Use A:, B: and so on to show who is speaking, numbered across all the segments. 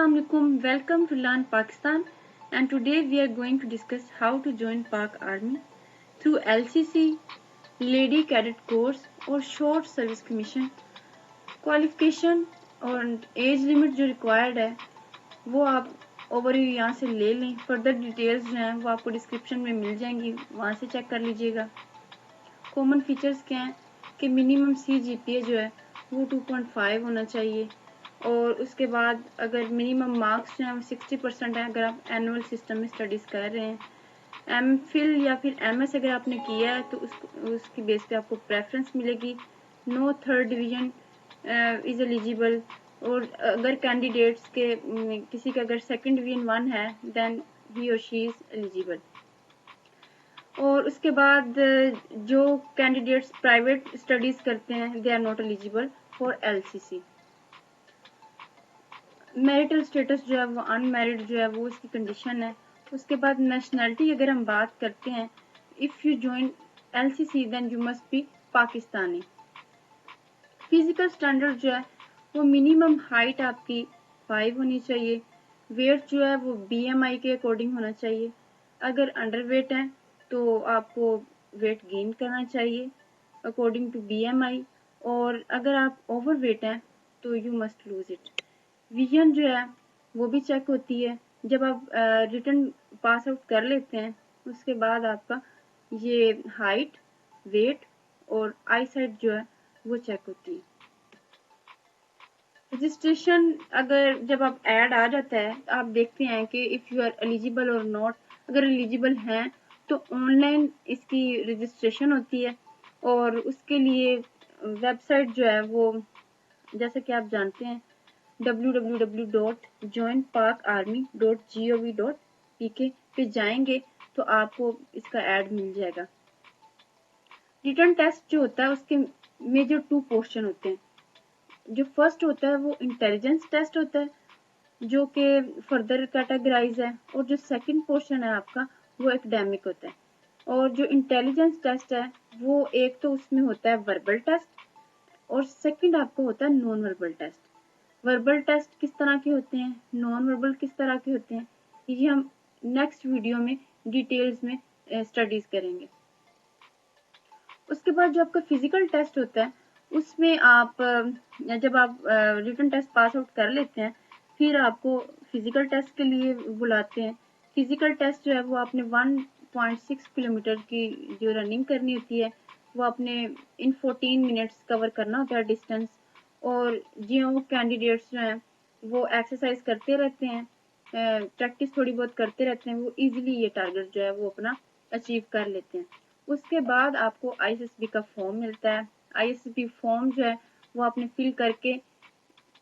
A: Assalamualaikum, welcome to Learn Pakistan, and today we are going to discuss how to join Pak Army through LCC, Lady Cadet Course और Short Service Commission. Qualification और age limit जो required है वो आप overview यहाँ से ले लें. फर्दर डिटेल्स जो हैं वो आपको डिस्क्रिप्शन में मिल जाएंगी, वहाँ से चेक कर लीजिएगा. कॉमन फीचर्स क्या हैं कि मिनिमम CGPA जो है वो 2.5 होना चाहिए, और उसके बाद अगर मिनिमम मार्क्स जो हैं वो 60% हैं अगर आप एनुअल सिस्टम में स्टडीज़ कर रहे हैं. MPhil या फिर MS अगर आपने किया है तो उसकी बेस पे आपको प्रेफरेंस मिलेगी. No third division is eligible, और अगर कैंडिडेट्स के किसी का अगर सेकंड डिवीजन 1 है देन ही और शी इज़ एलिजिबल. और उसके बाद जो कैंडिडेट्स प्राइवेट स्टडीज़ करते हैं they are not eligible for LCC. Marital status जो है वो अनमैरिड जो है वो इसकी कंडीशन है. उसके बाद नेशनैलिटी अगर हम बात करते हैं, if you join LCC then you must be Pakistani. Physical standard जो है वो मिनिमम हाइट आपकी 5 होनी चाहिए. वेट जो है वो BMI के अकॉर्डिंग होना चाहिए. अगर अंडर वेट है तो आपको वेट गेन करना चाहिए अकॉर्डिंग टू BMI, और अगर आप ओवर वेट हैं तो you must lose it. Vision जो है वो भी चेक होती है. जब आप रिटन पास आउट कर लेते हैं उसके बाद आपका ये हाइट, वेट और आई साइट जो है वो चेक होती है. रजिस्ट्रेशन अगर जब आप ऐड आ जाता है आप देखते हैं कि इफ़ यू आर एलिजिबल और नॉट. अगर एलिजिबल हैं तो ऑनलाइन इसकी रजिस्ट्रेशन होती है, और उसके लिए वेबसाइट जो है वो जैसे कि आप जानते हैं www.joinpakarmy.gov.pk पे जाएंगे तो आपको इसका ऐड मिल जाएगा. रिटन टेस्ट जो होता है उसके मेजर 2 पोर्शन होते हैं. जो फर्स्ट होता है वो इंटेलिजेंस टेस्ट होता है जो कि फर्दर कैटेगराइज है, और जो सेकंड पोर्शन है आपका वो एकेडमिक होता है. और जो इंटेलिजेंस टेस्ट है वो एक तो उसमें होता है वर्बल टेस्ट, और सेकंड आपको होता है non verbal test. Verbal test किस तरह के होते हैं, नॉन वर्बल किस तरह के होते हैं, ये हम नेक्स्ट वीडियो में डिटेल्स में स्टडीज करेंगे. उसके बाद जो आपका फिजिकल टेस्ट होता है उसमें आप जब आप रिटन टेस्ट पास आउट कर लेते हैं फिर आपको फिजिकल टेस्ट के लिए बुलाते हैं. फिजिकल टेस्ट जो है वो आपने 1.6 किलोमीटर की जो रनिंग करनी होती है वो आपने इन 14 मिनट्स कवर करना होता है डिस्टेंस. और जो कैंडिडेट्स जो हैं वो एक्सरसाइज करते रहते हैं, प्रैक्टिस थोड़ी बहुत करते रहते हैं, वो इजीली ये टारगेट जो है वो अपना अचीव कर लेते हैं. उसके बाद आपको ISSB का फॉर्म मिलता है. ISSB फॉर्म जो है वो आपने फिल करके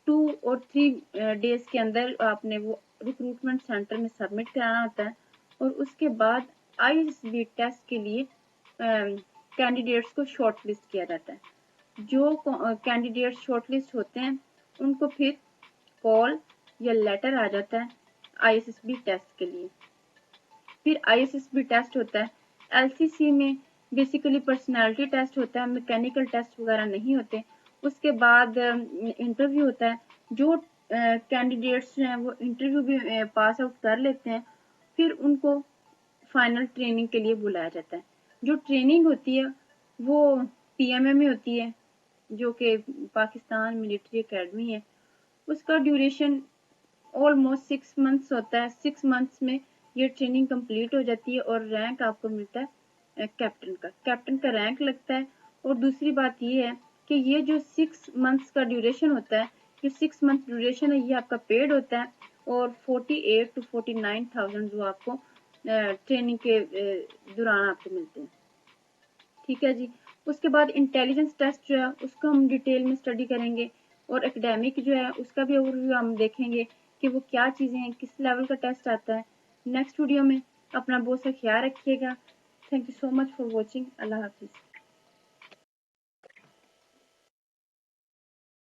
A: 2 और 3 डेज के अंदर आपने वो रिक्रूटमेंट सेंटर में सबमिट कराना होता है. और उसके बाद ISSB टेस्ट के लिए कैंडिडेट्स को शॉर्ट लिस्ट किया जाता है. जो कैंडिडेट्स शॉर्ट लिस्ट होते हैं उनको फिर कॉल या लेटर आ जाता है ISSB टेस्ट के लिए. फिर ISSB टेस्ट होता है. LCC में बेसिकली पर्सनालिटी टेस्ट होता है, मैकेनिकल टेस्ट वगैरह नहीं होते. उसके बाद इंटरव्यू होता है. जो कैंडिडेट्स जो हैं वो इंटरव्यू भी पास आउट कर लेते हैं फिर उनको फाइनल ट्रेनिंग के लिए बुलाया जाता है. जो ट्रेनिंग होती है वो PMA में होती है जो कि पाकिस्तान मिलिट्री एकेडमी है. उसका ड्यूरेशन ऑलमोस्ट 6 मंथ्स होता है. 6 मंथ्स में ये ट्रेनिंग कंप्लीट हो जाती है और रैंक आपको मिलता है कैप्टन का रैंक लगता है. और दूसरी बात ये है कि ये जो 6 मंथ्स का ड्यूरेशन होता है, जो 6 मंथ ड्यूरेशन है ये आपका पेड होता है, और 48 to 49,000 जो आपको ट्रेनिंग के दौरान आपको मिलते हैं. ठीक है जी. उसके बाद इंटेलिजेंस टेस्ट जो है उसको हम डिटेल में स्टडी करेंगे, और एकेडमिक जो है उसका भी ओवरव्यू हम देखेंगे कि वो क्या चीज़ें हैं, किस लेवल का टेस्ट आता है. नेक्स्ट वीडियो में अपना बहुत सा ख्याल रखिएगा. Thank you so much for watching. अल्लाह हाफिज़.